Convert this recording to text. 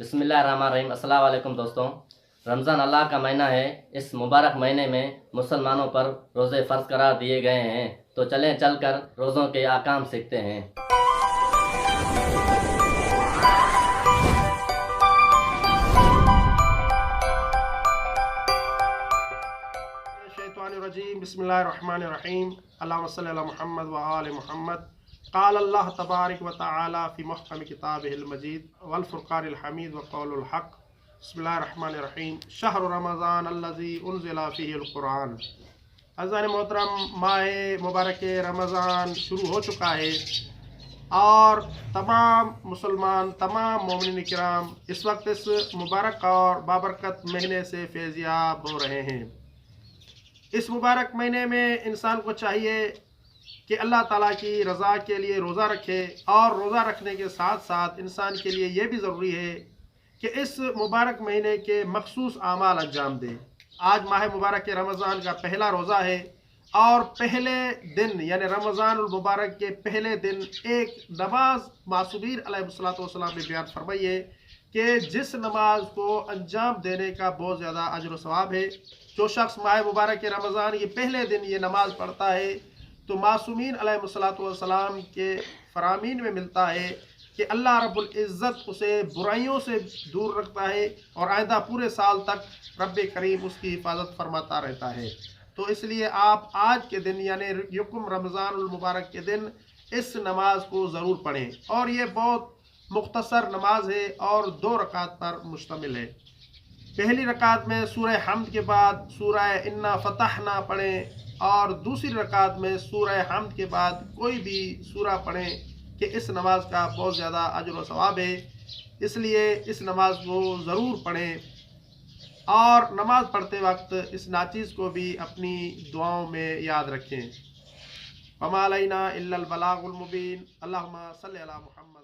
بسم اللہ الرحمن الرحیم۔ السلام علیکم دوستوں، رمضان اللہ کا مہینہ ہے۔ اس مبارک مہینے میں مسلمانوں پر روزے فرض قرار دیے گئے ہیں، تو چلیں چل کر روزوں کے احکام سیکھتے ہیں۔ الشیطان الرجیم، بسم اللہ الرحمن الرحیم، اللہم صلی علی محمد و آل محمد۔ قال اللہ تبارک و تعالی فی محکم کتابہ المجید والفرقان الحمید وقول الحق۔ بسم اللہ الرحمن الرحیم، شہر رمضان الذی انزل فیہ القرآن۔ عزیزان محترم، ماہ مبارک رمضان شروع ہو چکا ہے اور تمام مسلمان، تمام مومنین کرام اس وقت اس مبارک اور بابرکت مہینے سے فیضیاب ہو رہے ہیں۔ اس مبارک مہینے میں انسان کو چاہیے کہ اللہ تعالیٰ کی رضا کے لیے روزہ رکھے، اور روزہ رکھنے کے ساتھ ساتھ انسان کے لیے یہ بھی ضروری ہے کہ اس مبارک مہینے کے مخصوص اعمال انجام دے۔ آج ماہ مبارک رمضان کا پہلا روزہ ہے، اور پہلے دن یعنی رمضان المبارک کے پہلے دن ایک نماز معصومین علیہ السلام نے بیان فرمائی ہے کہ جس نماز کو انجام دینے کا بہت زیادہ اجر و ثواب ہے۔ جو شخص ماہ مبارک رمضان کے پہلے دن یہ نماز پڑھتا ہے تو معصومین علیہ السلام کے فرامین میں ملتا ہے کہ اللہ رب العزت اسے برائیوں سے دور رکھتا ہے، اور آئندہ پورے سال تک رب کریم اس کی حفاظت فرماتا رہتا ہے۔ تو اس لیے آپ آج کے دن یعنی یکم رمضان المبارک کے دن اس نماز کو ضرور پڑھیں، اور یہ بہت مختصر نماز ہے اور 2 رکعت پر مشتمل ہے۔ پہلی رکعت میں سورہ حمد کے بعد سورہ انا فتحنا پڑھیں، اور دوسری رکعت میں سورہ حمد کے بعد کوئی بھی سورہ پڑھیں کہ اس نماز کا بہت زیادہ اجر و ثواب ہے۔ اس لیے اس نماز کو ضرور پڑھیں، اور نماز پڑھتے وقت اس ناچیز کو بھی اپنی دعاؤں میں یاد رکھیں۔ وما علینا الا البلاغ المبین۔ اللہم صلی علی محمد۔